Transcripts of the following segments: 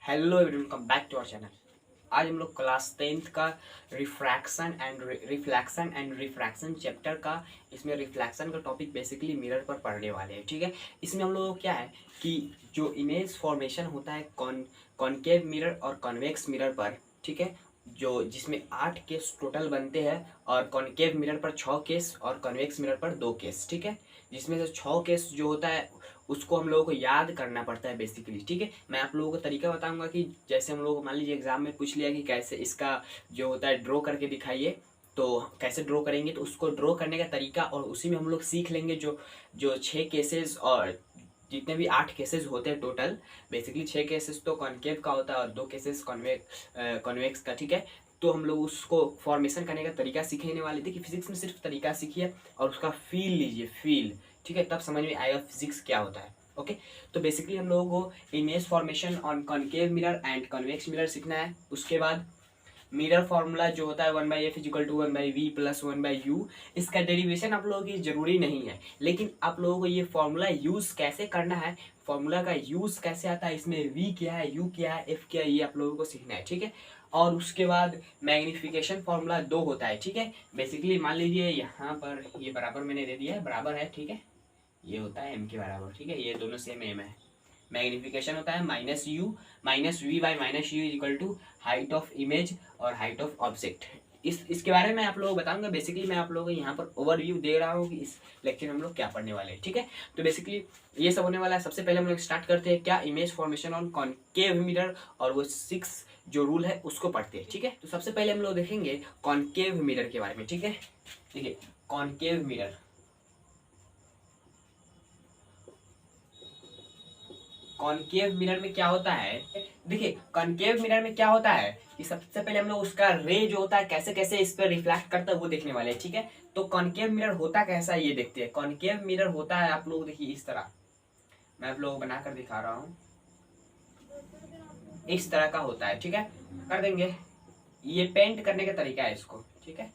Hello everyone, welcome back to our channel. आज हम लोग क्लास 10th का रिफ्रैक्शन एंड रिफ्रैक्शन चैप्टर का इसमें रिफ्लेक्शन का टॉपिक बेसिकली मिरर पर पढ़ने वाले हैं। ठीक है, इसमें हम लोगों को क्या है कि जो इमेज फॉर्मेशन होता है कॉनकेव मिरर और कॉन्वेक्स मिरर पर, ठीक है, जो जिसमें 8 केस टोटल बनते हैं और कॉनकेव मिरर पर 6 केस और कॉन्वेक्स मिरर पर 2 केस। ठीक है, जिसमें से 6 केस जो होता है उसको हम लोगों को याद करना पड़ता है बेसिकली। ठीक है, मैं आप लोगों को तरीका बताऊंगा कि जैसे हम लोगों को मान लीजिए एग्जाम में पूछ लिया कि कैसे इसका जो होता है ड्रॉ करके दिखाइए, तो कैसे ड्रॉ करेंगे, तो उसको ड्रॉ करने का तरीका और उसी में हम लोग सीख लेंगे जो जो 6 केसेस और जितने भी 8 केसेस होते हैं टोटल। बेसिकली 6 केसेस तो कॉनकेव का होता है और 2 केसेस कॉन्वेक्स का। ठीक है, तो हम लोग उसको फॉर्मेशन करने का तरीका सीखने वाले थे कि फिजिक्स में सिर्फ तरीका सीखिए और उसका फील लीजिए, फील। ठीक है, तब समझ में आएगा फिजिक्स क्या होता है। ओके, तो बेसिकली हम लोगों को image formation on concave mirror and convex mirror सीखना है। उसके बाद मिरर फॉर्मूला जो होता है 1/f equal to 1/v plus 1/u, इसका डेरिवेशन आप लोगों की जरूरी नहीं है, लेकिन आप लोगों को ये फॉर्मूला यूज कैसे करना है, फॉर्मूला का यूज कैसे आता है, इसमें v क्या है, u क्या है, f क्या है, ये आप लोगों को सीखना है। ठीक है, और उसके बाद मैग्निफिकेशन फॉर्मूला 2 होता है। ठीक है, बेसिकली मान लीजिए यहाँ पर ये बराबर मैंने दे दिया है, बराबर है। ठीक है, ये होता है m के बराबर। ठीक है, ये दोनों सेम m है। मैग्निफिकेशन होता है -u equal to height of image और हाइट ऑफ ऑब्जेक्ट। इसके बारे में आप लोगों को बताऊंगा। बेसिकली मैं आप लोगों को यहाँ पर ओवरव्यू दे रहा हूँ कि इस लेक्चर में हम लोग क्या पढ़ने वाले हैं। ठीक है, तो बेसिकली ये सब होने वाला है। सबसे पहले हम लोग स्टार्ट करते हैं क्या, image formation on concave mirror, और वो 6 जो रूल है उसको पढ़ते हैं। ठीक है, तो सबसे पहले हम लोग देखेंगे कॉनकेव मिरर के बारे में। ठीक है, देखिए कॉनकेव मिरर, कॉनकेव मिरर में क्या होता है, देखिए कॉनकेव मिरर में क्या होता है कि सबसे पहले हम लोग उसका रे जो होता है कैसे कैसे इस पर रिफ्लेक्ट करता है वो देखने वाले हैं। ठीक है, तो कॉनकेव मिरर होता कैसा है ये देखते हैं। कॉनकेव मिरर होता है, आप लोग देखिए इस तरह, मैं आप लोगों को बनाकर दिखा रहा हूँ, इस तरह का होता है। ठीक है, कर देंगे, ये पेंट करने का तरीका है इसको। ठीक है,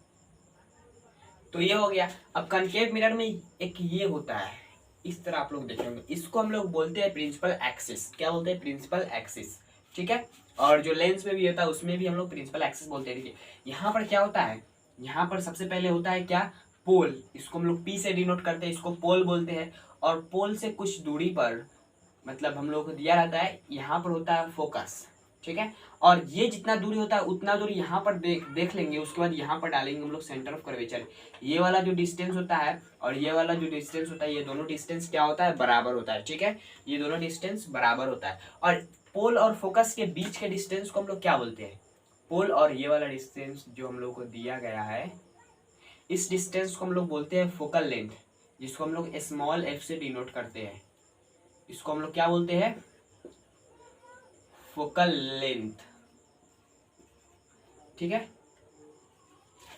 तो ये हो गया। अब कॉनकेव मिरर में एक ये होता है, इस तरह आप लोग देखेंगे, इसको हम लोग बोलते हैं प्रिंसिपल एक्सिस। क्या बोलते हैं, प्रिंसिपल एक्सिस। ठीक है, और जो लेंस में भी होता है उसमें भी हम लोग प्रिंसिपल एक्सिस बोलते हैं। देखिए यहाँ पर क्या होता है, यहाँ पर सबसे पहले होता है क्या, पोल, इसको हम लोग P से डिनोट करते हैं, इसको पोल बोलते हैं। और पोल से कुछ दूरी पर, मतलब हम लोग को दिया रहता है, यहाँ पर होता है फोकस। ठीक है, और ये जितना दूरी होता है उतना दूरी यहाँ पर देख लेंगे। उसके बाद यहाँ पर डालेंगे हम लोग सेंटर ऑफ कर्वेचर। ये वाला जो डिस्टेंस होता है और ये वाला जो डिस्टेंस होता है, ये दोनों डिस्टेंस क्या होता है, बराबर होता है। ठीक है, ये दोनों डिस्टेंस बराबर होता है। और पोल और फोकस के बीच के डिस्टेंस को हम लोग क्या बोलते हैं, पोल और ये वाला डिस्टेंस जो हम लोग को दिया गया है, इस डिस्टेंस को हम लोग बोलते हैं फोकल लेंथ, जिसको हम लोग स्मॉल f से डिनोट करते हैं। इसको हम लोग क्या बोलते हैं, फोकल लेंथ। ठीक है,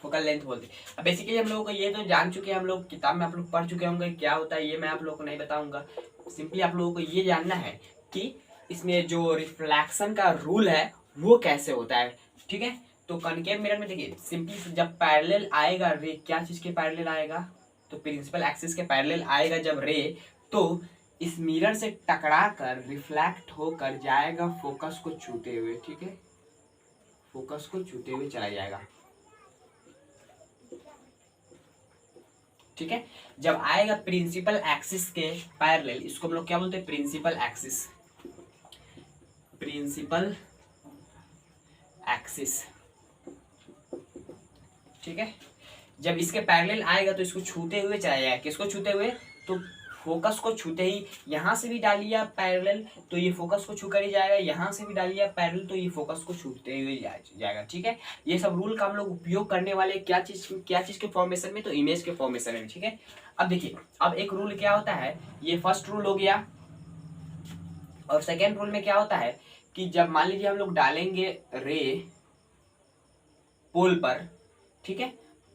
फोकल लेंथ बोलते हैं। अब बेसिकली हम लोगों को ये तो जान चुके हैं, हम लोग किताब में आप लोग पढ़ चुके होंगे क्या होता है, ये मैं आप लोगों को नहीं बताऊंगा। सिंपली आप लोगों को ये जानना है कि इसमें जो रिफ्लेक्शन का रूल है वो कैसे होता है। ठीक है, तो कॉनकेव मिरर में देखिए सिंपली जब पैरेलल आएगा रे, क्या चीज के पैरेलल आएगा, तो प्रिंसिपल एक्सिस के पैरेलल आएगा जब रे, तो इस मिरर से टकरा कर रिफ्लेक्ट होकर जाएगा फोकस को छूते हुए। ठीक है, फोकस को छूते हुए चला जाएगा। ठीक है, जब आएगा प्रिंसिपल एक्सिस के पैरेलल, इसको हम लोग क्या बोलते हैं, प्रिंसिपल एक्सिस, प्रिंसिपल एक्सिस। ठीक है, जब इसके पैरेलल आएगा तो इसको छूते हुए चला जाएगा। किसको छूते हुए, तो फोकस को छूते ही, यहां से भी डालिए आप पैरेलल तो ये फोकस को छू कर ही जाएगा, यहां से भी डालिए आप पैरेलल तो ये फोकस को छूते हुए जाएगा। ठीक है, ये सब रूल का हम लोग उपयोग करने वाले क्या चीज के फॉर्मेशन में, तो इमेज के फॉर्मेशन में। ठीक है, अब देखिए अब एक रूल क्या होता है, ये फर्स्ट रूल हो गया। और सेकेंड रूल में क्या होता है कि जब मान लीजिए हम लोग डालेंगे रे पोल पर, ठीक है,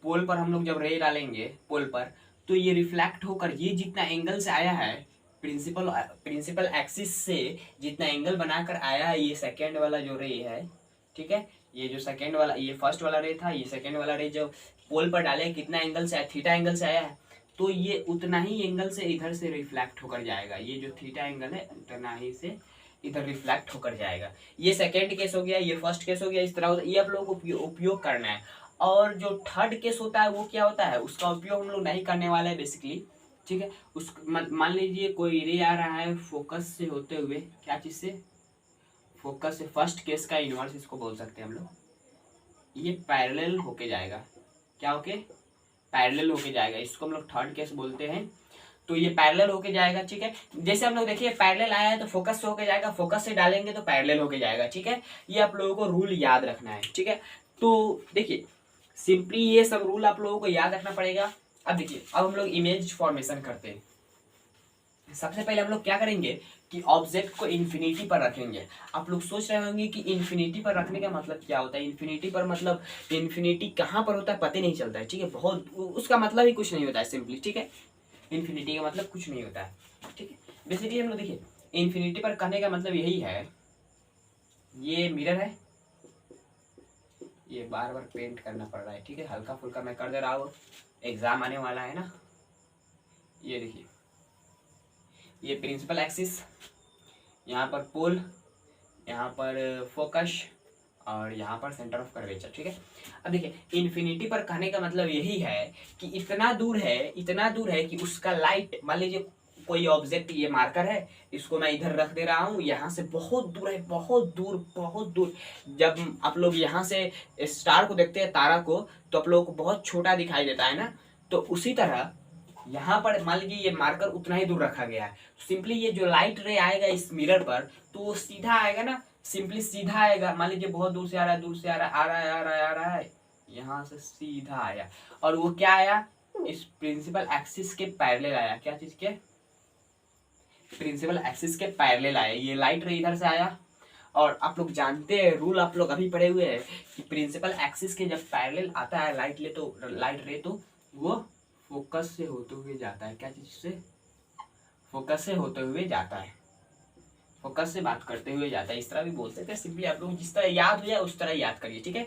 पोल पर हम लोग जब रे डालेंगे पोल पर, तो ये रिफ्लेक्ट होकर ये जितना एंगल से आया है, प्रिंसिपल एक्सिस से जितना एंगल बनाकर आया है, ये सेकेंड वाला जो रे है, ठीक है, ये जो सेकेंड वाला, ये फर्स्ट वाला रे था, ये सेकेंड वाला रे जो पोल पर डाले कितना एंगल से आया, थीटा एंगल से आया है, तो ये उतना ही एंगल से इधर से रिफ्लेक्ट होकर जाएगा। ये जो थीटा एंगल है उतना ही से इधर रिफ्लेक्ट होकर जाएगा। ये सेकेंड केस हो गया, ये फर्स्ट केस हो गया, इस तरह होता है। ये आप लोगों को उपयोग करना है। और जो थर्ड केस होता है वो क्या होता है, उसका उपयोग हम लोग नहीं करने वाले हैं बेसिकली, ठीक है। उस मान लीजिए कोई रे आ रहा है फोकस से होते हुए, क्या चीज़ से, फोकस से, फर्स्ट केस का इनवर्स इसको बोल सकते हैं हम लोग। ये पैरेलल होके जाएगा, क्या होके, पैरेलल होके जाएगा, इसको हम लोग थर्ड केस बोलते हैं। तो ये पैरेलल होके जाएगा, ठीक है। जैसे हम लोग देखिए पैरेलल आया है तो फोकस से होके जाएगा, फोकस से डालेंगे तो पैरेलल होके जाएगा, ठीक है। ये आप लोगों को रूल याद रखना है, ठीक है। तो देखिए सिंपली ये सब रूल आप लोगों को याद रखना पड़ेगा। अब देखिए अब हम लोग इमेज फॉर्मेशन करते हैं। सबसे पहले हम लोग क्या करेंगे कि ऑब्जेक्ट को इन्फिनिटी पर रखेंगे। आप लोग सोच रहे होंगे कि इन्फिनिटी पर रखने का मतलब क्या होता है। इन्फिनिटी पर मतलब इन्फिनिटी कहाँ पर होता है पता नहीं चलता है, ठीक है। बहुत उसका मतलब ही कुछ नहीं होता है सिंपली, ठीक है। इन्फिनिटी का मतलब कुछ नहीं होता है, ठीक है। बेसिकली हम लोग देखिए इन्फिनिटी पर कहने का मतलब यही है, ये मिरर है, ये बार बार पेंट करना पड़ रहा है, ठीक है। हल्का फुल्का मैं कर दे रहा हूँ, एग्जाम आने वाला है ना। ये देखिए ये प्रिंसिपल एक्सिस, यहाँ पर पोल, यहाँ पर फोकस और यहाँ पर सेंटर ऑफ कर्वेचर, ठीक है। अब देखिए इन्फिनिटी पर कहने का मतलब यही है कि इतना दूर है, इतना दूर है कि उसका लाइट, मान लीजिए कोई ऑब्जेक्ट, ये मार्कर है, इसको मैं इधर रख दे रहा हूँ, यहाँ से बहुत दूर है, बहुत दूर बहुत दूर। जब आप लोग यहाँ से स्टार को देखते हैं, तारा को, तो आप लोगों को बहुत छोटा दिखाई देता है ना। तो उसी तरह यहाँ पर मान लीजिए ये मार्कर उतना ही दूर रखा गया है, सिंपली ये जो लाइट रे आएगा इस मिरर पर तो वो सीधा आएगा ना, सिंपली सीधा आएगा। मान लीजिए बहुत दूर से आ रहा है, दूर से आ रहा है, आ रहा है, आ रहा है, आ रहा है, यहाँ से सीधा आया और वो क्या आया, इस प्रिंसिपल एक्सिस के पैरेलल आया। क्या चीज के, प्रिंसिपल एक्सिस के पैरेलल आया। ये लाइट रे इधर से आया और आप लोग जानते हैं रूल, आप लोग अभी पढ़े हुए हैं कि प्रिंसिपल एक्सिस के जब पैरेलल आता है लाइट रे तो वो फोकस से होते हुए जाता है। क्या चीज से, फोकस से होते हुए जाता है, फोकस से बात करते हुए जाता है, इस तरह भी बोल सकते हैं। सिंपली आप लोग जिस तरह याद हो जाए उस तरह याद करिए, ठीक है।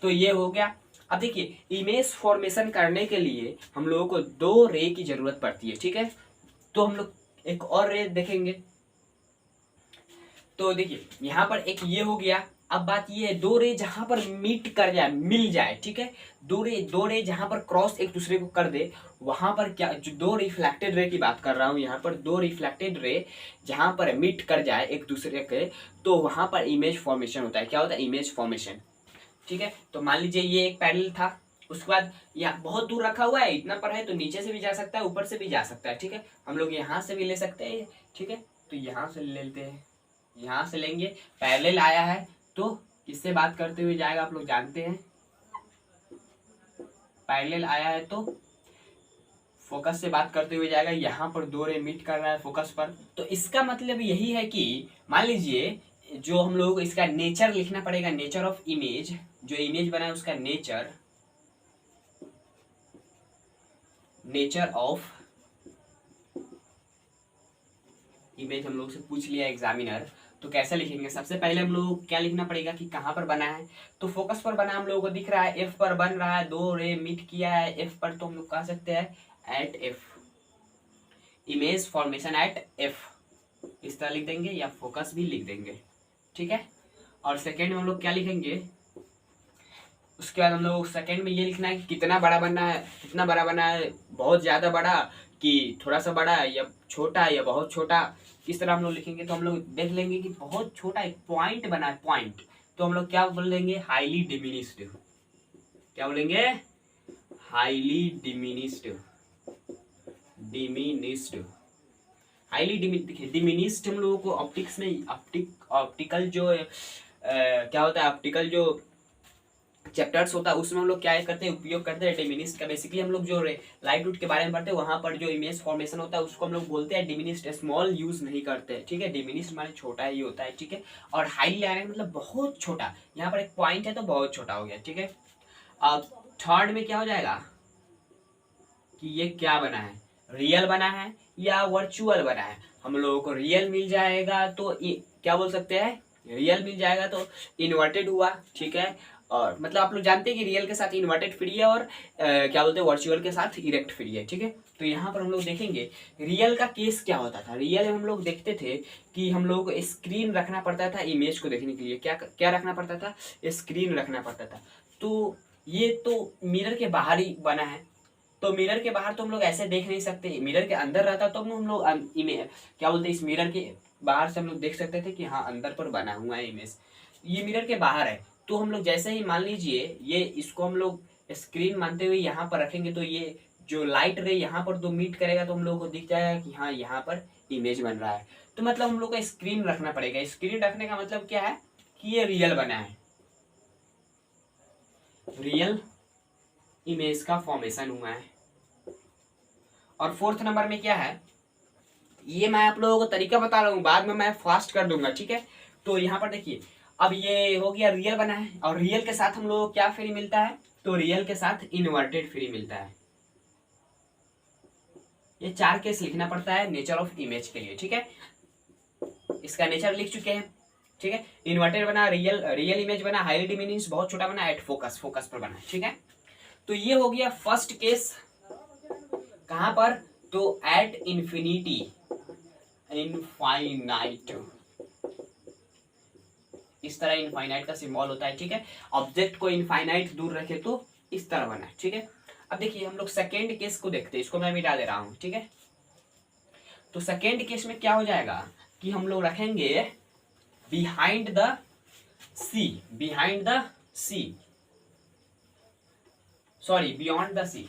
तो ये हो गया। अब देखिए इमेज फॉर्मेशन करने के लिए हम लोगों को दो रे की जरूरत पड़ती है, ठीक है। तो हम लोग एक और रे देखेंगे। तो देखिए यहाँ पर एक ये हो गया। अब बात ये है दो रे जहां पर मीट कर जाए, मिल जाए, ठीक है। दो रे जहां पर क्रॉस एक दूसरे को कर दे, वहां पर क्या, जो दो रिफ्लेक्टेड रे की बात कर रहा हूं, यहाँ पर दो रिफ्लेक्टेड रे जहां पर मीट कर जाए एक दूसरे के, तो वहां पर इमेज फॉर्मेशन होता है। क्या होता है, इमेज फॉर्मेशन, ठीक है। तो मान लीजिए ये एक पैरेलल था, उसके बाद यहाँ बहुत दूर रखा हुआ है, इतना पर है तो नीचे से भी जा सकता है, ऊपर से भी जा सकता है, ठीक है। हम लोग यहाँ से भी ले सकते हैं, ठीक है। तो यहाँ से ले लेते हैं, यहाँ से लेंगे, पैरेलल आया है तो किससे बात करते हुए जाएगा, आप लोग जानते हैं। पैरेलल आया है तो फोकस से बात करते हुए जाएगा। यहाँ पर दो रे मीट कर रहा है फोकस पर, तो इसका मतलब यही है कि मान लीजिए जो हम लोग इसका नेचर लिखना पड़ेगा, नेचर ऑफ इमेज, जो इमेज बना है उसका नेचर, नेचर ऑफ इमेज हम लोग से पूछ लिया एग्जामिनर। तो कैसे लिखेंगे, सबसे पहले हम लोग क्या लिखना पड़ेगा कि कहाँ पर बना है। तो फोकस पर बना हम लोगों को दिख रहा है, एफ पर बन रहा है, दो रे मीट किया है एफ पर, तो हम लोग कह सकते हैं at F, image formation at F, इस तरह लिख देंगे या फोकस भी लिख देंगे, ठीक है। और सेकेंड में हम लोग क्या लिखेंगे, उसके बाद हम लोग सेकेंड में ये लिखना है कि कितना बड़ा बनना है, कितना बड़ा बना है, बहुत ज़्यादा बड़ा कि थोड़ा सा बड़ा या छोटा या बहुत छोटा, किस तरह हम लोग लिखेंगे। तो हम लोग देख लेंगे कि बहुत छोटा एक पॉइंट बना है, पॉइंट, तो हम लोग क्या बोल देंगे, हाईली डिमिनिस्ड। क्या बोलेंगे, highly diminished, diminished, highly diminished. हम लोगों को ऑप्टिक्स में ऑप्टिकल जो क्या होता है, ऑप्टिकल जो चैप्टर्स होता है उसमें हम लोग क्या करते हैं, उपयोग करते हैं डिमिनिस्ट का। बेसिकली हम लोग जो लाइट रूट के बारे में पढ़ते हैं वहां पर जो इमेज फॉर्मेशन होता है उसको हम लोग बोलते हैं डिमिनिस्ट, स्मॉल यूज नहीं करते हैं, ठीक है। डिमिनिस्ट माने छोटा ही होता है, ठीक है। और हाईली आने मतलब बहुत छोटा, यहाँ पर एक पॉइंट है तो बहुत छोटा हो गया, ठीक है। अब थर्ड में क्या हो जाएगा कि ये क्या बना है, रियल बना है या वर्चुअल बना है। हम लोगों को रियल मिल जाएगा तो क्या बोल सकते हैं, रियल मिल जाएगा तो इन्वर्टेड हुआ, ठीक है। और मतलब आप लोग जानते हैं कि रियल के साथ इन्वर्टेड फ्री है और क्या बोलते हैं वर्चुअल के साथ इरेक्ट फ्री है, ठीक है। तो यहाँ पर हम लोग देखेंगे रियल का केस क्या होता था। रियल में हम लोग देखते थे कि हम लोग को स्क्रीन रखना पड़ता था इमेज को देखने के लिए। क्या क्या रखना पड़ता था? स्क्रीन रखना पड़ता था। तो ये तो मिरर के बाहर ही बना है, तो मिरर के बाहर तो हम लोग ऐसे देख नहीं सकते। मिरर के अंदर रहता तो हम लोग क्या बोलते हैं, इस मिरर के बाहर से हम लोग देख सकते थे कि हाँ अंदर पर बना हुआ है इमेज। ये मिरर के बाहर है, तो हम लोग जैसे ही मान लीजिए ये इसको हम लोग स्क्रीन मानते हुए यहाँ पर रखेंगे, तो ये जो लाइट रे यहाँ पर दो मीट करेगा तो हम लोग को दिख जाएगा कि हाँ यहाँ पर इमेज बन रहा है। तो मतलब हम लोग को स्क्रीन रखना पड़ेगा। स्क्रीन रखने का मतलब क्या है कि ये रियल बना है, रियल इमेज का फॉर्मेशन हुआ है। और फोर्थ नंबर में क्या है, ये मैं आप लोगों को तरीका बता रहा हूँ, बाद में मैं फास्ट कर दूंगा, ठीक है। तो यहाँ पर देखिए, अब ये हो गया रियल बना है, और रियल के साथ हम लोगों को क्या फ्री मिलता है, तो रियल के साथ इन्वर्टेड फ्री मिलता है। ये 4 केस लिखना पड़ता है नेचर ऑफ इमेज के लिए, ठीक है। इसका नेचर लिख चुके हैं, ठीक है। इन्वर्टेड बना, रियल इमेज बना, हाईली डिमिनिश बहुत छोटा बना, एट फोकस फोकस पर बना, ठीक है। तो ये हो गया फर्स्ट केस। कहां पर? तो एट इन्फिनिटी, इनफाइनाइट, इस तरह इनफाइनाइट का सिंबल होता है, ठीक है। ऑब्जेक्ट को इनफाइनाइट दूर रखे तो इस तरह बना, ठीक है। अब देखिए हम लोग सेकेंड केस को देखते हैं, इसको मैं मिटा दे रहा हूं, ठीक है। तो सेकेंड केस में क्या हो जाएगा कि हम लोग रखेंगे behind the sea, behind the sea, sorry beyond the sea,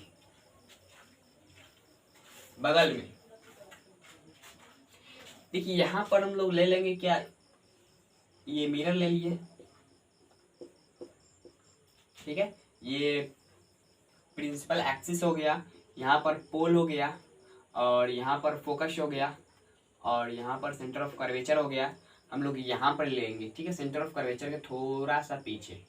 बगल में। देखिए यहां पर हम लोग ले लेंगे क्या, ये मिरर ले लिए, ठीक है। ये प्रिंसिपल एक्सिस हो गया, यहाँ पर पोल हो गया, और यहाँ पर फोकस हो गया, और यहाँ पर सेंटर ऑफ कर्वेचर हो गया। हम लोग यहाँ पर लेंगे, ठीक है, सेंटर ऑफ कर्वेचर के थोड़ा सा पीछे।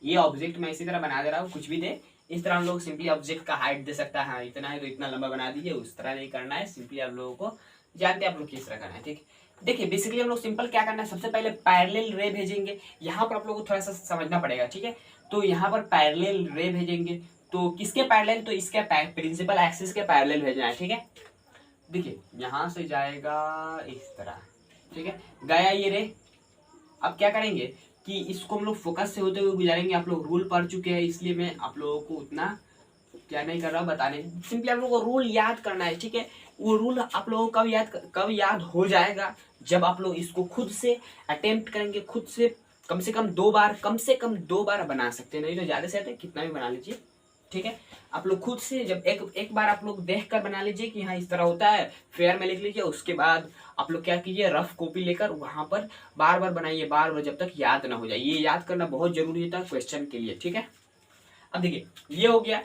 ये ऑब्जेक्ट मैं इसी तरह बना दे रहा हूँ, कुछ भी दे इस तरह हम लोग सिंपली ऑब्जेक्ट का हाइट दे सकता है। हाँ इतना है तो इतना लंबा बना दीजिए, उस तरह नहीं करना है, सिंपली आप लोगों को जानते हैं आप लोग किस तरह करना है, ठीक। देखिए बेसिकली हम लोग सिंपल क्या करना है, सबसे पहले पैरेलल रे भेजेंगे। यहाँ पर आप लोगों को थोड़ा सा समझना पड़ेगा, ठीक है। तो यहाँ पर पैरेलल रे भेजेंगे, तो किसके पैरेलल, तो इसके प्रिंसिपल एक्सिस के पैरेलल भेजना है, ठीक है। देखिए यहाँ से जाएगा इस तरह, ठीक है, गया ये रे। अब क्या करेंगे कि इसको हम लोग फोकस से होते हुए गुजारेंगे। आप लोग रूल पढ़ चुके हैं, इसलिए मैं आप लोगों को उतना क्या नहीं कर रहा हूँ बताने, सिंपली आप लोगों को रूल याद करना है, ठीक है। वो रूल आप लोगों को कब याद हो जाएगा, जब आप लोग इसको खुद से अटेम्प्ट करेंगे, खुद से कम से कम 2 बार, कम से कम 2 बार बना सकते हैं, नहीं तो ज़्यादा से ज़्यादा कितना भी बना लीजिए, ठीक है। आप लोग खुद से जब एक बार आप लोग देख कर बना लीजिए कि हाँ इस तरह होता है, फेयर में लिख लीजिए। उसके बाद आप लोग क्या कीजिए, रफ कॉपी लेकर वहां पर बार बार बनाइए, बार बार, जब तक याद ना हो जाए। ये याद करना बहुत जरूरी होता है क्वेश्चन के लिए, ठीक है। अब देखिए ये हो गया,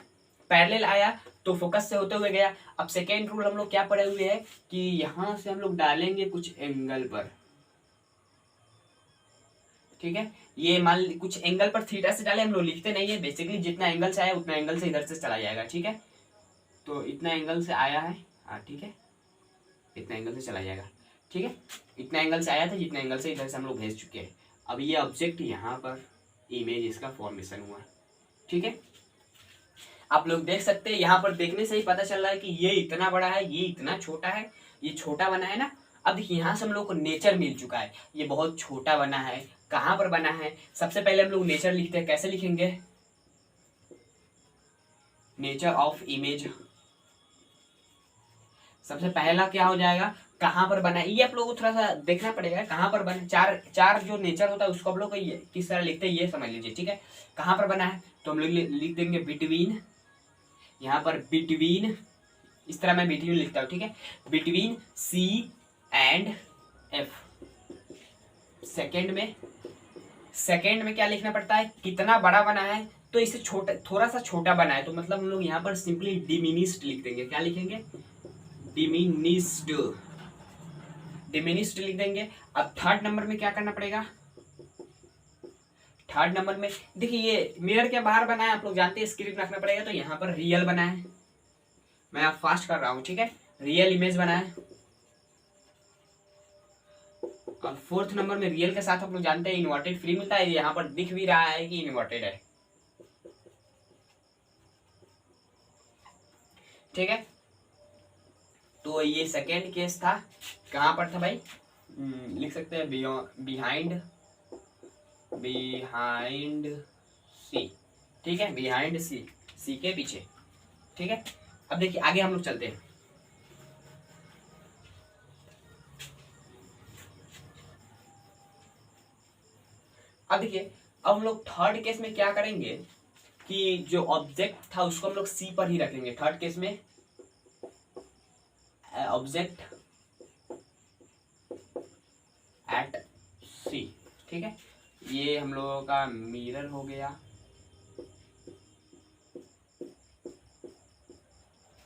पैरेलल आया तो फोकस से होते हुए गया। अब सेकेंड रूल हम लोग क्या पढ़े हुए हैं कि यहां से हम लोग डालेंगे कुछ एंगल पर, ठीक है। ये मान कुछ एंगल पर थीटा से डाले, हम लोग लिखते नहीं है, बेसिकली जितना एंगल से आया उतना एंगल से इधर से चला जाएगा, ठीक है। तो इतना एंगल से आया है, हाँ ठीक है, इतना एंगल से चला जाएगा, ठीक है। इतना एंगल से आया था, जितना एंगल से इधर से हम लोग भेज चुके हैं। अब ये ऑब्जेक्ट यहाँ पर इमेज इसका फॉर्मेशन हुआ, ठीक है। आप लोग देख सकते हैं, यहाँ पर देखने से ही पता चल रहा है कि ये इतना बड़ा है, ये इतना छोटा है, ये छोटा बना है ना। अब देखिए यहाँ से हम लोग को नेचर मिल चुका है, ये बहुत छोटा बना है, कहाँ पर बना है। सबसे पहले हम लोग नेचर लिखते हैं, कैसे लिखेंगे, नेचर ऑफ इमेज। सबसे पहला क्या हो जाएगा, कहाँ पर बना है, ये आप लोगों को थोड़ा सा देखना पड़ेगा, कहाँ पर बना। चार जो नेचर होता है उसको आप लोग को किस तरह लिखते हैं ये समझ लीजिए, ठीक है। कहाँ पर बना है तो हम लोग लिख देंगे बिटवीन, यहाँ पर बिटवीन, इस तरह मैं बिटवीन लिखता हूँ, ठीक है, between C and F. Second में क्या लिखना पड़ता है, कितना बड़ा बना है, तो इसे छोटा, थोड़ा सा छोटा बना है, तो मतलब हम लोग यहाँ पर सिंपली डिमिनिस्ड लिख देंगे। क्या लिखेंगे, डिमिनिस्ड लिख देंगे। अब थर्ड नंबर में क्या करना पड़ेगा, थर्ड नंबर में देखिए ये मिरर के बाहर बना है, आप लोग जानते हैं स्क्रीन रखना पड़ेगा, तो यहाँ पर रियल बना है, मैं आप फास्ट कर रहा हूँ, ठीक है, रियल इमेज बना है। और फोर्थ नंबर में रियल के साथ आप लोग जानते हैं इन्वर्टेड फ्री मिलता है, यहाँ पर दिख भी रहा है कि इन्वर्टेड है, ठीक है। तो ये सेकेंड केस था, कहाँ पर था भाई, लिख सकते हैं बिहाइंड सी, ठीक है, बिहाइंड सी के पीछे, ठीक है। अब देखिए आगे हम लोग चलते हैं। अब देखिए, अब हम लोग थर्ड केस में क्या करेंगे कि जो ऑब्जेक्ट था उसको हम लोग सी पर ही रखेंगे। थर्ड केस में ऑब्जेक्ट एट सी, ठीक है। ये हम लोगों का मिरर हो गया,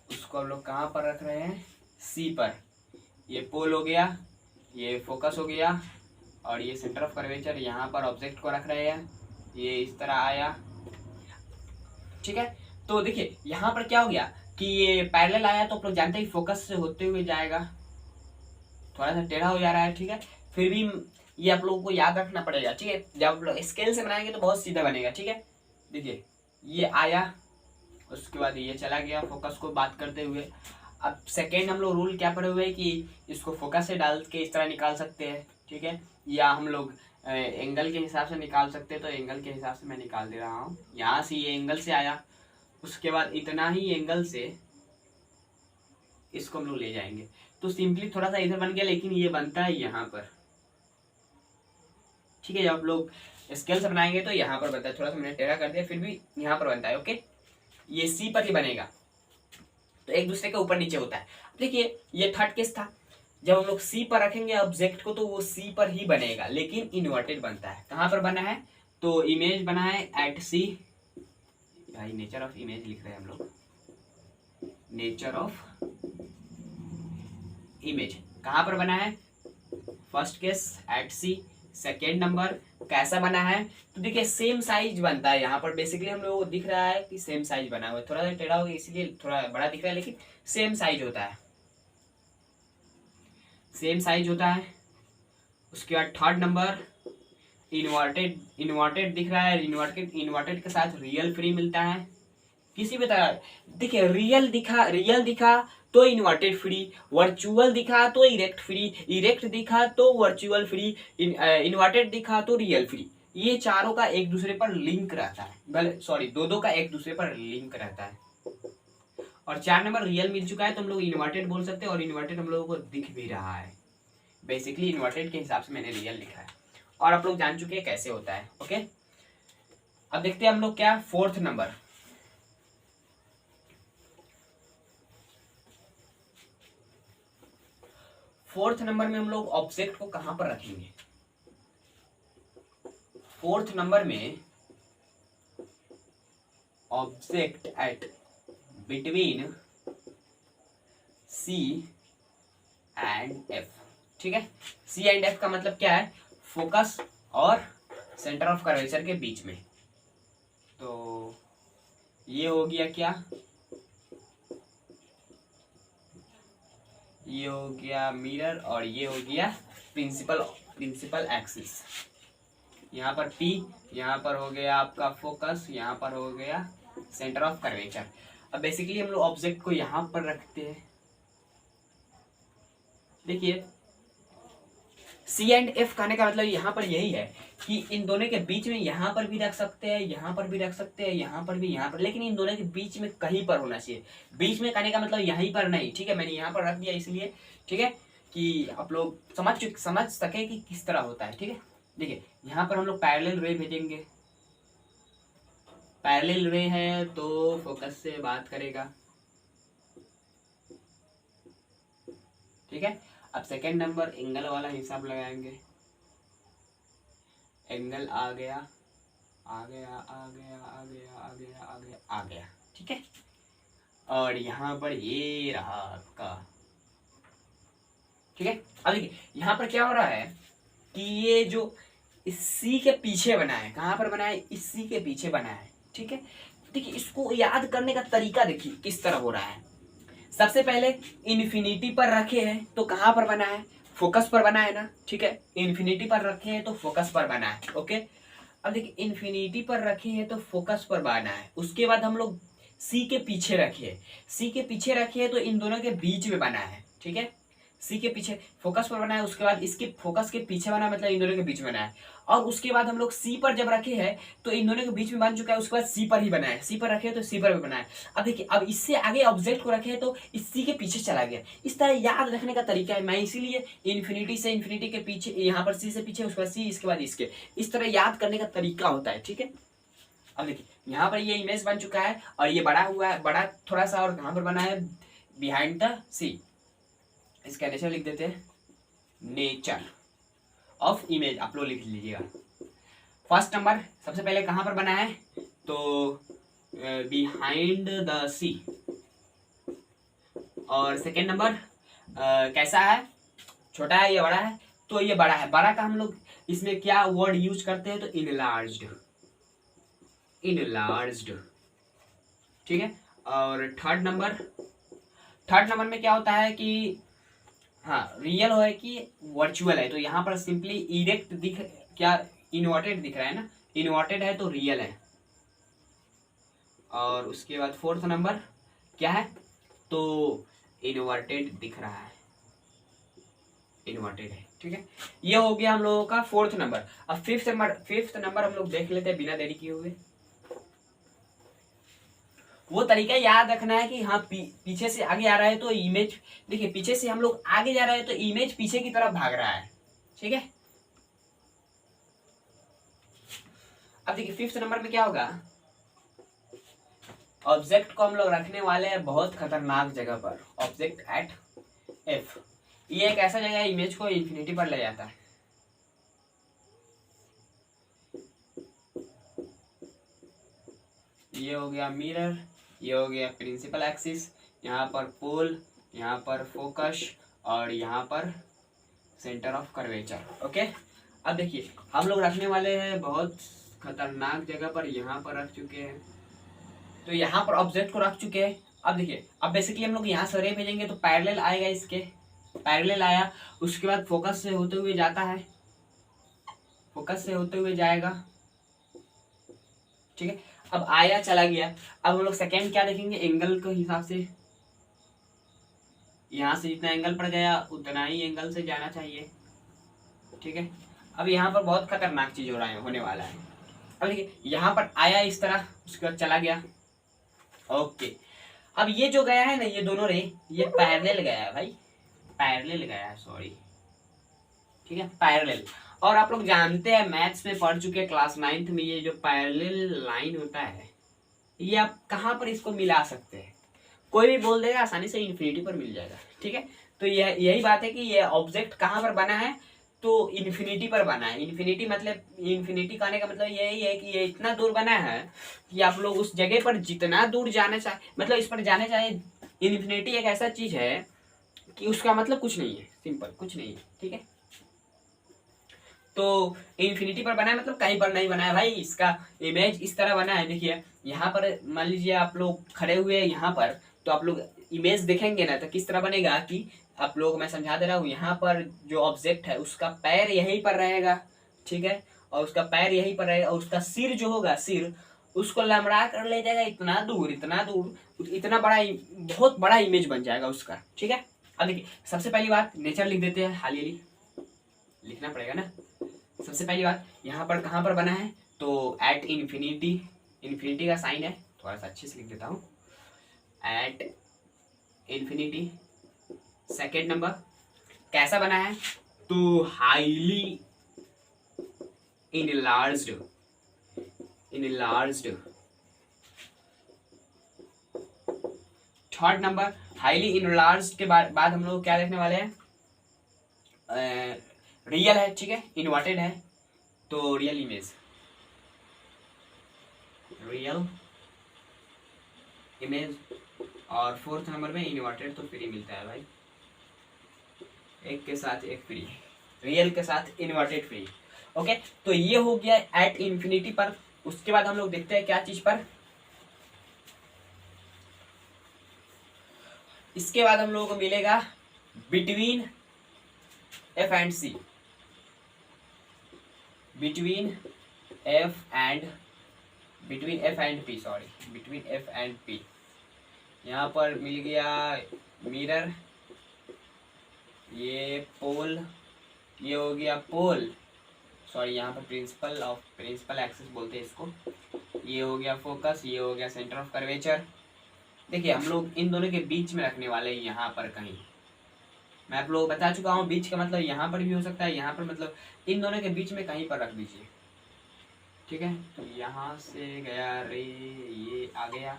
उसको हम लोग कहाँ पर रख रहे हैं, सी पर। ये पोल हो गया, ये फोकस हो गया, और ये सेंटर ऑफ कर्वेचर यहाँ पर ऑब्जेक्ट को रख रहे हैं, ये इस तरह आया, ठीक है। तो देखिए यहाँ पर क्या हो गया कि ये पैरेलल आया, तो आप लोग जानते ही फोकस से होते हुए जाएगा, थोड़ा सा टेढ़ा हो जा रहा है, ठीक है। फिर भी ये आप लोगों को याद रखना पड़ेगा, ठीक है। जब आप लोग स्केल से बनाएंगे तो बहुत सीधा बनेगा, ठीक है। देखिए ये आया, उसके बाद ये चला गया फोकस को बात करते हुए। अब सेकेंड हम लोग रूल क्या पढ़े हुए हैं कि इसको फोकस से डाल के इस तरह निकाल सकते हैं, ठीक है, या हम लोग एंगल के हिसाब से निकाल सकते हैं। तो एंगल के हिसाब से मैं निकाल दे रहा हूँ, यहाँ से ये एंगल से आया, उसके बाद इतना ही एंगल से इसको हम लोग ले जाएंगे, तो सिंपली थोड़ा सा इधर बन गया, लेकिन ये बनता है यहाँ पर, ठीक है। जब आप लोग स्केल से बनाएंगे तो यहाँ पर बनता है, थोड़ा सा मैंने टेढ़ा कर दिया, फिर भी यहाँ पर बनता है, ओके। ये सी पर ही बनेगा, तो एक दूसरे के ऊपर नीचे होता है। देखिए ये थर्ड केस था, जब हम लोग सी पर रखेंगे ऑब्जेक्ट को तो वो सी पर ही बनेगा, लेकिन इन्वर्टेड बनता है। कहाँ पर बना है, तो इमेज बना है एट सी, भाई नेचर ऑफ इमेज लिख रहे हैं हम लोग, नेचर ऑफ इमेज कहाँ पर बना है, first case at C. Second number कैसा बना है, तो देखिए सेम साइज बनता है, यहाँ पर बेसिकली हम लोग को दिख रहा है कि सेम साइज बना हुआ है, थोड़ा सा टेढ़ा हो गया इसलिए थोड़ा बड़ा दिख रहा है, लेकिन सेम साइज होता है, सेम साइज होता है। उसके बाद थर्ड नंबर इन्वर्टेड दिख रहा है, इन्वर्टेड के साथ रियल फ्री मिलता है किसी भी तरह। देखिए रियल दिखा तो इन्वर्टेड फ्री, वर्चुअल दिखा तो इरेक्ट दिखा तो वर्चुअल फ्री, इन्वर्टेड दिखा तो रियल फ्री। ये चारों का एक दूसरे पर लिंक रहता है, सॉरी दो का एक दूसरे पर लिंक रहता है। और 4 नंबर रियल मिल चुका है तो हम लोग इन्वर्टेड बोल सकते हैं, और इन्वर्टेड हम लोगों को दिख भी रहा है, बेसिकली इन्वर्टेड के हिसाब से मैंने रियल लिखा है, और आप लोग जान चुके हैं कैसे होता है, ओके। अब देखते हैं हम लोग क्या, फोर्थ नंबर। फोर्थ नंबर में हम लोग ऑब्जेक्ट को कहां पर रखेंगे, फोर्थ नंबर में object at between C and F, ठीक है। सी एंड एफ का मतलब क्या है, फोकस और सेंटर ऑफ कर्वेचर के बीच में। तो ये हो गया क्या, ये हो गया मिरर, और ये हो गया प्रिंसिपल एक्सिस। यहाँ पर P, यहाँ पर हो गया आपका फोकस, यहाँ पर हो गया सेंटर ऑफ कर्वेचर। अब बेसिकली हम लोग ऑब्जेक्ट को यहाँ पर रखते हैं, देखिए C एंड F कहने का मतलब यहाँ पर यही है कि इन दोनों के बीच में यहाँ पर भी रख सकते हैं, यहाँ पर भी रख सकते हैं, यहाँ पर भी, यहाँ पर, लेकिन इन दोनों के बीच में कहीं पर होना चाहिए। बीच में कहने का मतलब यहीं पर नहीं, ठीक है। मैंने यहाँ पर रख दिया इसलिए, ठीक है, कि आप लोग समझ सके कि किस तरह होता है, ठीक है। देखिए यहाँ पर हम लोग पैरेलल रे भेजेंगे, पैरेलल रे है तो फोकस से बात करेगा, ठीक है। अब सेकेंड नंबर एंगल वाला हिसाब लगाएंगे, एंगल आ गया आ गया आ गया आ गया आ गया आ गया आ गया, ठीक है। और यहाँ पर ये रहा आपका, ठीक है। अब देखिए यहाँ पर क्या हो रहा है कि ये जो इस सी के पीछे बना है, कहाँ पर बना है, इस सी के पीछे बना है, ठीक है। देखिए इसको याद करने का तरीका देखिए किस तरह हो रहा है। सबसे पहले इन्फिनिटी पर रखे हैं तो कहाँ पर बना है, फोकस पर बना है ना, ठीक है। इन्फिनिटी पर रखे हैं तो फोकस पर बना है, ओके। अब देखिए इन्फिनिटी पर रखे हैं तो फोकस पर बना है। उसके बाद हम लोग सी के पीछे रखिए, सी के पीछे रखिए तो इन दोनों के बीच में बना है, ठीक है। सी के पीछे फोकस पर बना है, उसके बाद इसके फोकस के पीछे बना है, मतलब इन दोनों के बीच में बना है। और उसके बाद हम लोग सी पर जब रखे हैं तो इन दोनों के बीच में बन चुका है, उसके बाद सी पर ही बना है, सी पर रखे तो सी पर भी बना है। अब देखिए, अब इससे आगे ऑब्जेक्ट को रखे तो इस सी के पीछे चला गया। इस तरह याद रखने का तरीका है, मैं इसीलिए इन्फिनिटी से इन्फिनिटी के पीछे, यहाँ पर सी से पीछे, उसके बाद सी, इसके बाद इसके, इस तरह याद करने का तरीका होता है, ठीक है। अब देखिए यहाँ पर ये इमेज बन चुका है और ये बड़ा हुआ है, बड़ा थोड़ा सा, और कहाँ पर बना है, बिहाइंड द सी। इसका नेचर लिख देते हैं, नेचर ऑफ इमेज आप लोग लिख लीजिएगा। फर्स्ट नंबर सबसे पहले कहाँ पर बना है, तो बिहाइंड द सी। और सेकेंड नंबर कैसा है, छोटा है या बड़ा है, तो ये बड़ा है। बड़ा का हम लोग इसमें क्या वर्ड यूज करते हैं, तो इनलार्ज्ड, इनलार्ज्ड, ठीक है। और थर्ड नंबर में क्या होता है कि हाँ, रियल है कि वर्चुअल है, तो यहाँ पर सिंपली इरेक्ट दिख, क्या इन्वर्टेड दिख रहा है ना, इन्वर्टेड है तो रियल है। और उसके बाद फोर्थ नंबर क्या है, तो इन्वर्टेड दिख रहा है, इन्वर्टेड है, ठीक है। ये हो गया हम लोगों का फोर्थ नंबर। अब फिफ्थ नंबर हम लोग देख लेते हैं बिना देरी किए हुए। वो तरीका याद रखना है कि हाँ पीछे से आगे आ रहा है तो इमेज, देखिए पीछे से हम लोग आगे जा रहे हैं तो इमेज पीछे की तरफ भाग रहा है, ठीक है। अब देखिए फिफ्थ नंबर में क्या होगा, ऑब्जेक्ट को हम लोग रखने वाले हैं बहुत खतरनाक जगह पर, ऑब्जेक्ट एट एफ। ये एक ऐसा जगह है इमेज को इन्फिनिटी पर ले जाता है। ये हो गया मिरर, ये हो गया प्रिंसिपल एक्सिस, यहाँ पर पोल, यहाँ पर फोकस, और यहाँ पर सेंटर ऑफ कर्वेचर, ओके। अब देखिए हम लोग रखने वाले हैं बहुत खतरनाक जगह पर, यहाँ पर रख चुके हैं, तो यहाँ पर ऑब्जेक्ट को रख चुके हैं। अब देखिए, अब बेसिकली हम लोग यहाँ से रे भेजेंगे तो पैरेलल आएगा, इसके पैरेलल आया, उसके बाद फोकस से होते हुए जाता है, फोकस से होते हुए जाएगा, ठीक है। अब आया चला गया। अब हम लोग सेकेंड क्या देखेंगे, एंगल के हिसाब से, यहाँ से जितना एंगल पड़ गया उतना ही एंगल से जाना चाहिए, ठीक है। अब यहाँ पर बहुत खतरनाक चीज हो रहा है, होने वाला है। अब देखिए यहाँ पर आया इस तरह, उसके बाद चला गया, ओके। अब ये जो गया है ना, ये दोनों रे, ये पैरेलल गया है भाई, पैरेलल गया है, सॉरी, ठीक है, पैरेलल। और आप लोग जानते हैं, मैथ्स में पढ़ चुके क्लास 9th में, ये जो पैरेलल लाइन होता है, ये आप कहाँ पर इसको मिला सकते हैं, कोई भी बोल देगा आसानी से इन्फिनिटी पर मिल जाएगा, ठीक है। तो यही बात है कि ये ऑब्जेक्ट कहाँ पर बना है, तो इन्फिनिटी पर बना है। इन्फिनिटी मतलब, इन्फिनिटी कहने का मतलब यही है कि ये इतना दूर बना है कि आप लोग उस जगह पर जितना दूर जाना चाहे, मतलब इस पर जाने चाहे। इन्फिनिटी एक ऐसा चीज है कि उसका मतलब कुछ नहीं है, सिंपल कुछ नहीं है, ठीक है। तो इन्फिनिटी पर बना है मतलब कहीं पर नहीं बना है भाई, इसका इमेज इस तरह बना है। देखिए यहाँ पर मान लीजिए आप लोग खड़े हुए हैं यहाँ पर, तो आप लोग इमेज देखेंगे ना, तो किस तरह बनेगा कि आप लोग, मैं समझा दे रहा हूँ, यहाँ पर जो ऑब्जेक्ट है उसका पैर यहीं पर रहेगा, ठीक है, और उसका पैर यहीं पर रहेगा, और उसका सिर जो होगा, सिर उसको लमड़ा कर ले जाएगा इतना दूर, इतना दूर, इतना बड़ा, बहुत बड़ा इमेज बन जाएगा उसका, ठीक है। अब देखिए सबसे पहली बात नेचर लिख देते हैं, हाली लिखना पड़ेगा ना। सबसे पहली बात यहाँ पर कहाँ पर बना है, तो एट इन्फिनिटी, इन्फिनिटी का साइन है, थोड़ा सा अच्छे से लिख देता हूँ, एट इन्फिनिटी। सेकेंड नंबर कैसा बना है, तो highly enlarged, enlarged. Third number highly enlarged के बाद हम लोग क्या देखने वाले हैं, रियल है, ठीक है, इन्वर्टेड है तो रियल इमेज, रियल इमेज। और फोर्थ नंबर में इन्वर्टेड तो फ्री मिलता है भाई, एक के साथ एक फ्री, रियल के साथ इन्वर्टेड फ्री, ओके। तो ये हो गया एट इन्फिनिटी पर। उसके बाद हम लोग देखते हैं क्या चीज पर, इसके बाद हम लोगों को मिलेगा between F and C, between F and between F and P, sorry between F and P. यहाँ पर मिल गया मिरर, ये पोल, ये हो गया पोल, सॉरी यहाँ पर प्रिंसिपल एक्सिस बोलते हैं इसको। ये हो गया फोकस, ये हो गया सेंटर ऑफ कर्वेचर। देखिए हम लोग इन दोनों के बीच में रखने वाले हैं, यहाँ पर कहीं। मैं आप लोगों को बता चुका हूँ, बीच का मतलब यहाँ पर भी हो सकता है, यहाँ पर मतलब इन दोनों के बीच में कहीं पर रख दीजिए, ठीक है। तो यहाँ से गया रे, ये आ गया,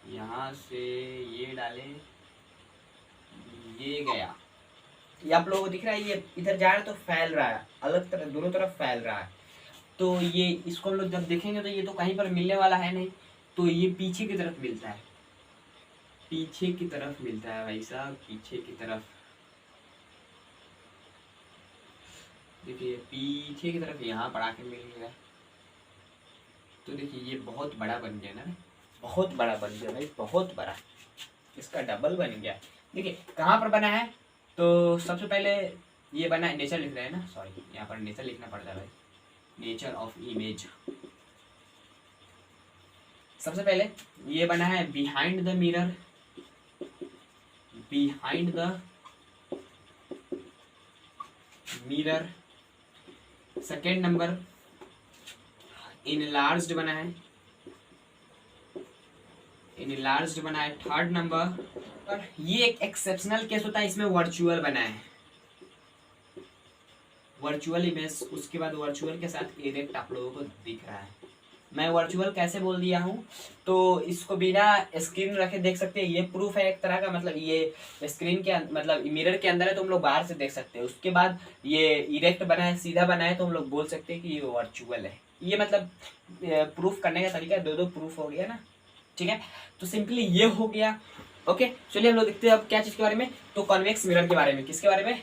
यहाँ से ये डाले, ये गया, ये आप लोगों को दिख रहा है, ये इधर जा रहा है तो फैल रहा है, अलग तरह दोनों तरफ फैल रहा है। तो ये इसको हम लोग जब देखेंगे तो ये तो कहीं पर मिलने वाला है नहीं, तो ये पीछे की तरफ मिलता है, पीछे की तरफ मिलता है भाई साहब, पीछे की तरफ। देखिए पीछे की तरफ यहाँ पर आके मिल गया। तो देखिए ये बहुत बड़ा बन गया ना, बहुत बड़ा बन गया भाई, बहुत बड़ा, इसका डबल बन गया। देखिए कहाँ पर बना है, तो सबसे पहले ये बना है, नेचर लिख रहे हैं ना, सॉरी यहाँ पर नेचर लिखना पड़ता है भाई, नेचर ऑफ इमेज। सबसे पहले ये बना है behind the mirror, behind the mirror. Second number enlarged बना है, इनलार्ज्ड बना है। थर्ड नंबर, और ये एक एक्सेप्शनल केस होता है, इसमें वर्चुअल बना है, वर्चुअल इमेज। उसके बाद वर्चुअल के साथ इरेक्ट आप लोगों को दिख रहा है। मैं वर्चुअल कैसे बोल दिया हूँ, तो इसको बिना स्क्रीन रखे देख सकते हैं, ये प्रूफ है एक तरह का, मतलब ये स्क्रीन के मतलब मिरर के अंदर है तो हम लोग बाहर से देख सकते हैं। उसके बाद ये इरेक्ट बना है, सीधा बना है, तो हम लोग बोल सकते हैं कि ये वर्चुअल है। ये मतलब प्रूफ करने का तरीका, दो प्रूफ हो गया ना, ठीक है। तो सिंपली ये हो गया, ओके। चलिए हम लोग देखते हैं अब क्या चीज के बारे में, तो कॉन्वेक्स मिरर के बारे में। किसके बारे में,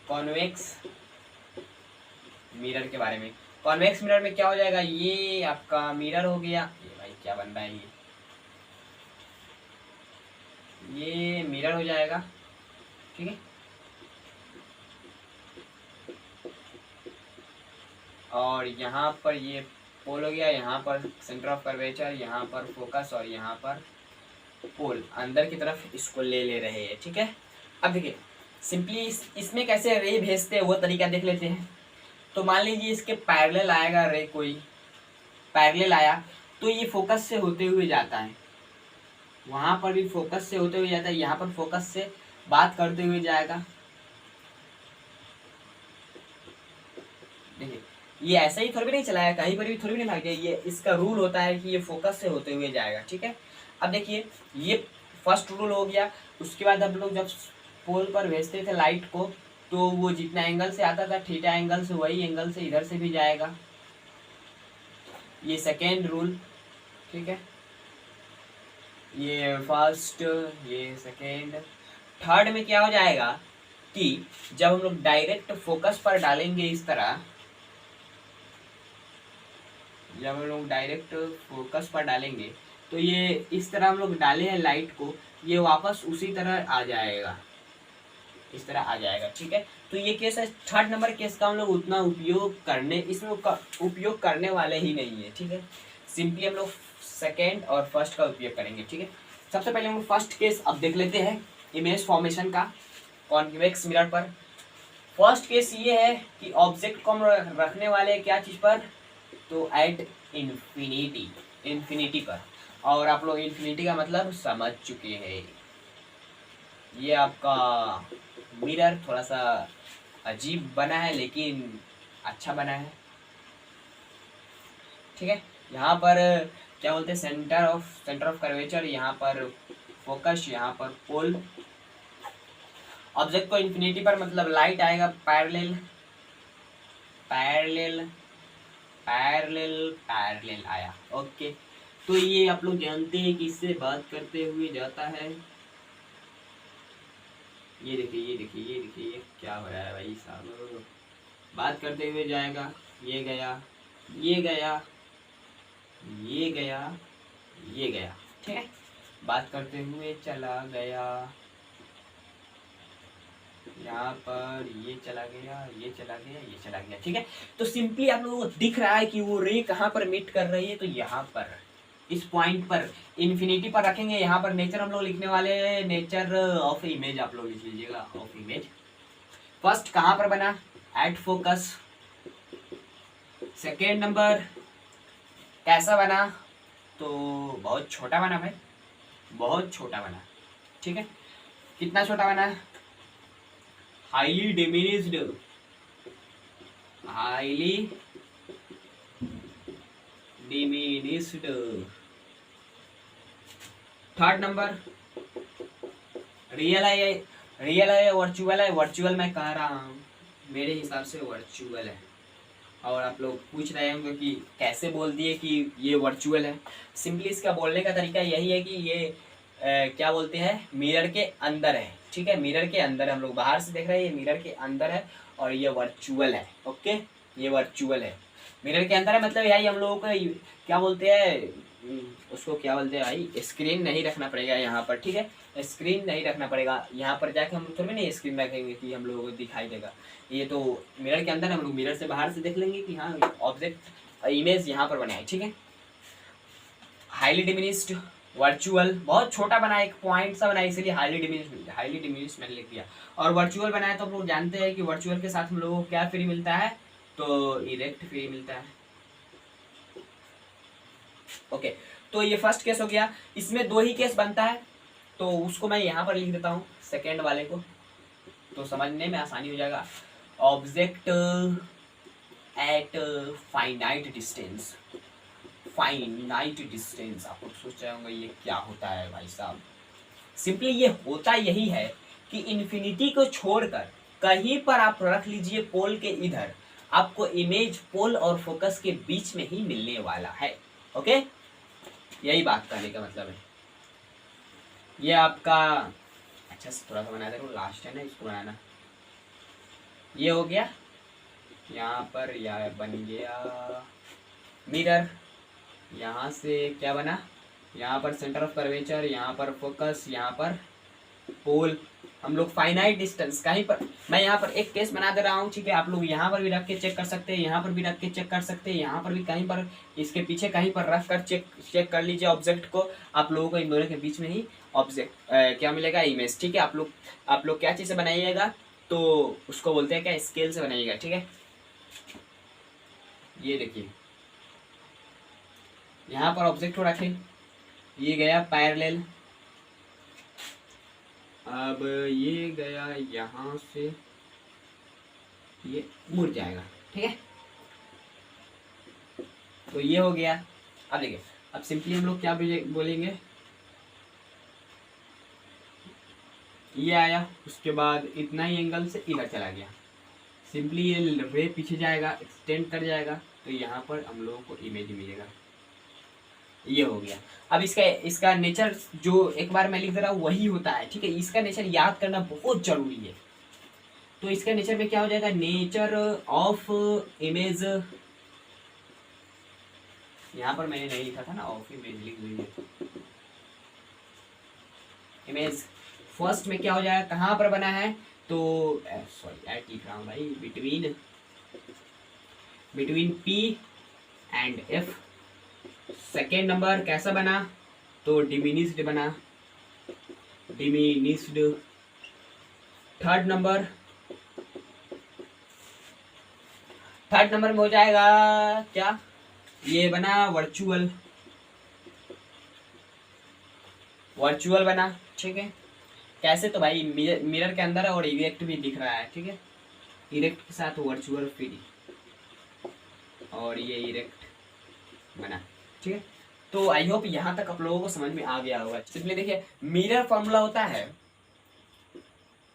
कॉन्वेक्स मिरर के बारे में। कॉन्वेक्स मिरर में क्या हो जाएगा, ये आपका मिरर हो गया, ये भाई क्या बन रहा है, ये मिरर हो जाएगा, ठीक है। और यहाँ पर ये पोल हो गया, यहाँ पर सेंटर ऑफ कर्वेचर, यहाँ पर फोकस, और यहाँ पर पोल अंदर की तरफ इसको ले रहे हैं, ठीक है। अब देखिए सिंपली इसमें कैसे रे भेजते हैं वो तरीका देख लेते हैं। तो मान लीजिए इसके पैरेलल आएगा रे, कोई पैरेलल आया तो ये फोकस से होते हुए जाता है, वहां पर भी फोकस से होते हुए जाता है, यहाँ पर फोकस से बात करते हुए जाएगा। देखिए ये ऐसा ही थोड़ी नहीं चलाया, कहीं पर भी थोड़ी नहीं भाग जाए, ये इसका रूल होता है कि ये फोकस से होते हुए जाएगा, ठीक है। अब देखिए ये फर्स्ट रूल हो गया। उसके बाद हम लोग जब पोल पर भेजते थे लाइट को, तो वो जितना एंगल से आता था थीटा एंगल से, वही एंगल से इधर से भी जाएगा, ये सेकेंड रूल, ठीक है। ये फर्स्ट, ये सेकेंड। थर्ड में क्या हो जाएगा कि जब हम लोग डायरेक्ट फोकस पर डालेंगे इस तरह, जब हम लोग डायरेक्ट फोकस पर डालेंगे तो ये इस तरह हम लोग डाले हैं लाइट को, ये वापस उसी तरह आ जाएगा, इस तरह आ जाएगा, ठीक है। तो ये केस है थर्ड नंबर केस का, हम लोग उतना उपयोग करने इसमें उपयोग करने वाले ही नहीं है, ठीक है। सिंपली हम लोग सेकेंड और फर्स्ट का उपयोग करेंगे, ठीक है। सबसे पहले हम लोग फर्स्ट केस अब देख लेते हैं, इमेज फॉर्मेशन का कॉन्वेक्स मिरर पर। फर्स्ट केस ये है कि ऑब्जेक्ट को हम रखने वाले हैं क्या चीज़ पर, तो एट इन्फिनिटी, इन्फिनिटी पर। और आप लोग इन्फिनिटी का मतलब समझ चुके हैं। ये आपका मिरर थोड़ा सा अजीब बना है लेकिन अच्छा बना है, ठीक है। यहाँ पर क्या बोलते हैं, सेंटर ऑफ कर्वेचर, यहाँ पर फोकस, यहाँ पर पोल। ऑब्जेक्ट को इन्फिनिटी पर मतलब लाइट आएगा पैरेलल, पैरेलल, पैरेलल, पैरेलल आया, ओके। तो ये आप लोग जानते हैं कि इससे बात करते हुए जाता है। ये देखिए ये देखिए ये देखिए ये क्या हो रहा है भाई साहब, बात करते हुए जाएगा, ये गया, ये गया, ये गया, ये गया, ठीक है। बात करते हुए चला गया, यहाँ पर ये चला गया, ये चला गया, ये चला गया, ठीक है। तो सिंपली आप लोगों को दिख रहा है कि वो रे कहाँ पर मीट कर रही है, तो यहाँ पर इस पॉइंट पर इन्फिनिटी पर रखेंगे। यहाँ पर नेचर हम लोग लिखने वाले हैं, नेचर ऑफ इमेज आप लोग लिख लीजिएगा, ऑफ इमेज। फर्स्ट कहाँ पर बना, एट फोकस। सेकेंड नंबर कैसा बना, तो बहुत छोटा बना भाई, बहुत छोटा बना, ठीक है। कितना छोटा बना, highly diminished, highly diminished. Third number real है, रियल है वर्चुअल है, वर्चुअल मैं कह रहा हूँ, मेरे हिसाब से वर्चुअल है। और आप लोग पूछ रहे होंगे कि कैसे बोल दिए कि ये वर्चुअल है। सिंपली इसका बोलने का तरीका यही है कि ये क्या बोलते हैं, मिरर के अंदर है, ठीक है। मिरर के अंदर हम लोग बाहर से देख रहे हैं, ये मिरर के अंदर है और ये वर्चुअल है, ओके। ये वर्चुअल है, मिरर के अंदर है, मतलब यही हम लोगों को क्या बोलते हैं, उसको क्या बोलते हैं भाई, स्क्रीन नहीं रखना पड़ेगा यहाँ पर, ठीक है। स्क्रीन नहीं रखना पड़ेगा यहाँ पर, जाके हम थोड़ी नहीं स्क्रीन रखेंगे कि हम लोगों को दिखाई देगा। ये तो मिरर के अंदर हम लोग मिरर से बाहर से देख लेंगे कि हाँ ऑब्जेक्ट इमेज यहाँ पर बना है, ठीक है। हाईली डिमिनिश्ड, वर्चुअल, बहुत छोटा बना है, एक पॉइंट सा बना है, इसीलिए हाईली डिमिनिश्ड मैंने लिख दिया। और वर्चुअल बनाया तो हम लोग जानते हैं कि वर्चुअल के साथ हम लोगों को क्या फ्री मिलता है, तो इरेक्ट फ्री मिलता है, ओके। तो ये फर्स्ट केस हो गया। इसमें दो ही केस बनता है, तो उसको मैं यहाँ पर लिख देता हूँ सेकेंड वाले को, तो समझने में आसानी हो जाएगा। Object at finite distance, finite distance. आप लोग सोच रहे होंगे ये क्या होता है भाई साहब। सिंपली ये होता यही है कि इन्फिनिटी को छोड़कर कहीं पर आप रख लीजिए पोल के इधर, आपको इमेज पोल और फोकस के बीच में ही मिलने वाला है, ओके। यही बात करने का मतलब है। ये आपका अच्छा से थोड़ा सा बना दे रहा हूँ, लास्ट है ना, इसको बनाना। ये हो गया, यहाँ पर यह बन गया मिरर। यहाँ से क्या बना, यहाँ पर सेंटर ऑफ कर्वेचर, यहाँ पर फोकस, यहाँ पर पोल। हम लोग फाइनाइट डिस्टेंस कहीं पर, मैं यहाँ पर एक केस बना दे रहा हूँ, ठीक है। आप लोग यहाँ पर भी रख के चेक कर सकते हैं, यहाँ पर भी रख के चेक कर सकते हैं, यहाँ पर भी कहीं पर इसके पीछे कहीं पर रख कर चेक कर लीजिए ऑब्जेक्ट को। आप लोगों को इन दोनों के बीच में ही ऑब्जेक्ट क्या मिलेगा, इमेज, ठीक है। आप लोग क्या चीज़ से बनाइएगा, तो उसको बोलते हैं क्या, स्केल से बनाइएगा, ठीक है। ये देखिए यहाँ पर ऑब्जेक्ट को रखें, ये गया पैरेलल, अब ये गया यहाँ से, ये मुड़ जाएगा, ठीक है। तो ये हो गया। अब देखिए, अब सिंपली हम लोग क्या बोलेंगे, ये आया, उसके बाद इतना ही एंगल से इधर चला गया, सिंपली ये रे पीछे जाएगा, एक्सटेंड कर जाएगा, तो यहाँ पर हम लोगों को इमेज मिलेगा। ये हो गया। अब इसका नेचर जो एक बार मैं लिख दे रहा हूँ वही होता है, ठीक है। इसका नेचर याद करना बहुत जरूरी है। तो इसका नेचर में क्या हो जाएगा, नेचर ऑफ इमेज, यहाँ पर मैंने नहीं लिखा था ना, ऑफ इमेज लिख लीजिए, इमेज। फर्स्ट में क्या हो जाएगा, कहाँ पर बना है, तो सॉरी एट लिख रहा हूँ भाई, between P and F. Second number कैसा बना, तो डिमिनिश्ड बना, डिमिनिश्ड। थर्ड नंबर में हो जाएगा क्या, ये बना वर्चुअल बना, ठीक है। कैसे, तो भाई मिरर के अंदर है और इरेक्ट भी दिख रहा है, ठीक है। इरेक्ट के साथ वर्चुअल फ्री, और ये इरेक्ट बना, ठीक है। तो आई होप यहाँ तक आप लोगों को समझ में आ गया होगा। सिंपली देखिए, मिरर फॉर्मूला होता है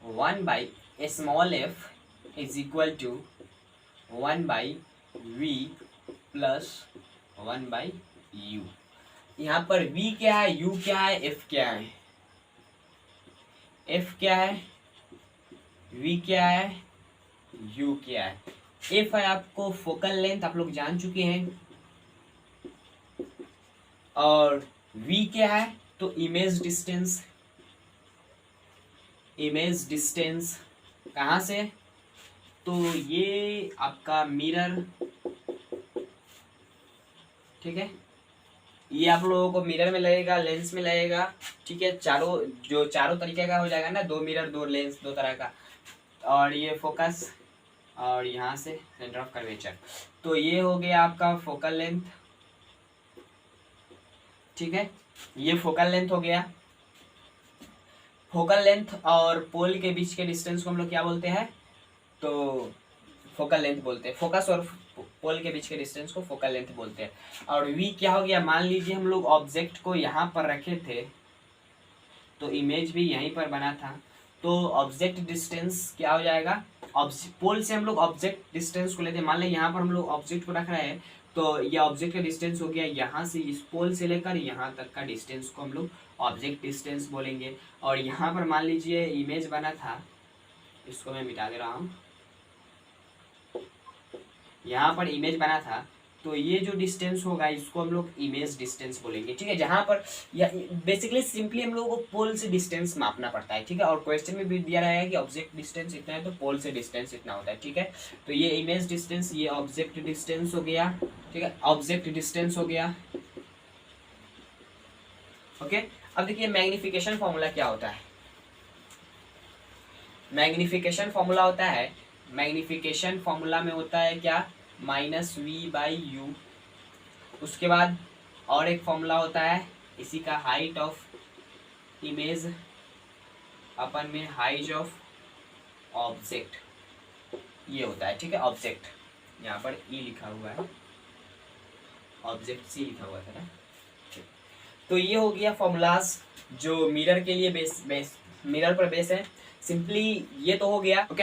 1/f is equal to 1/v plus 1/u। यहाँ पर v क्या है, u क्या है, f क्या है, f क्या है, v क्या है, u क्या है। f है आपको फोकल लेंथ, आप लोग जान चुके हैं, और v क्या है, तो इमेज डिस्टेंस, कहाँ से, तो ये आपका मिरर, ठीक है, ये आप लोगों को मिरर में लगेगा, लेंस में लगेगा, ठीक है, चारों तरीके का हो जाएगा ना, 2 मिरर 2 लेंस 2 तरह का, और ये फोकस, और यहाँ से सेंटर ऑफ कर्वेचर। तो ये हो गया आपका फोकल लेंथ, ठीक है, ये फोकल लेंथ हो गया। फोकल लेंथ और पोल के बीच के डिस्टेंस को हम लोग क्या बोलते हैं, तो फोकल लेंथ बोलते हैं। फोकस और पोल के बीच के डिस्टेंस को फोकल लेंथ बोलते हैं। और वी क्या हो गया, मान लीजिए हम लोग ऑब्जेक्ट को यहाँ पर रखे थे, तो इमेज भी यहीं पर बना था, तो ऑब्जेक्ट डिस्टेंस क्या हो जाएगा, पोल से हम लोग ऑब्जेक्ट डिस्टेंस को लेते हैं। मान लें यहाँ पर हम लोग ऑब्जेक्ट को रख रहे हैं, तो ये ऑब्जेक्ट का डिस्टेंस हो गया यहाँ से, इस पोल से लेकर यहाँ तक का डिस्टेंस को हम लोग ऑब्जेक्ट डिस्टेंस बोलेंगे। और यहाँ पर मान लीजिए इमेज बना था, इसको मैं मिटा दे रहा हूँ, यहाँ पर इमेज बना था, तो ये जो डिस्टेंस होगा इसको हम लोग इमेज डिस्टेंस बोलेंगे, ठीक है। जहाँ पर बेसिकली सिंपली हम लोगों को पोल से डिस्टेंस मापना पड़ता है, ठीक है। और क्वेश्चन में भी दिया रहेगा कि ऑब्जेक्ट डिस्टेंस इतना है तो पोल से डिस्टेंस इतना होता है, ठीक है। तो ये इमेज डिस्टेंस, ये ऑब्जेक्ट डिस्टेंस हो गया, ठीक है, ऑब्जेक्ट डिस्टेंस हो गया, ओके। अब देखिए मैग्निफिकेशन फॉर्मूला क्या होता है। मैग्निफिकेशन फॉर्मूला होता है, मैग्निफिकेशन फॉर्मूला में होता है क्या, -v/u। उसके बाद और एक फॉर्मूला होता है इसी का, हाइट ऑफ इमेज अपन में हाइट ऑफ ऑब्जेक्ट, ये होता है, ठीक है। ऑब्जेक्ट यहाँ पर ई लिखा हुआ है, ऑब्जेक्ट सी लिखा हुआ था ना। तो ये हो गया फॉर्मूलाज जो मिरर के लिए मिरर पर बेस है। सिंपली ये तो हो गया, ओके।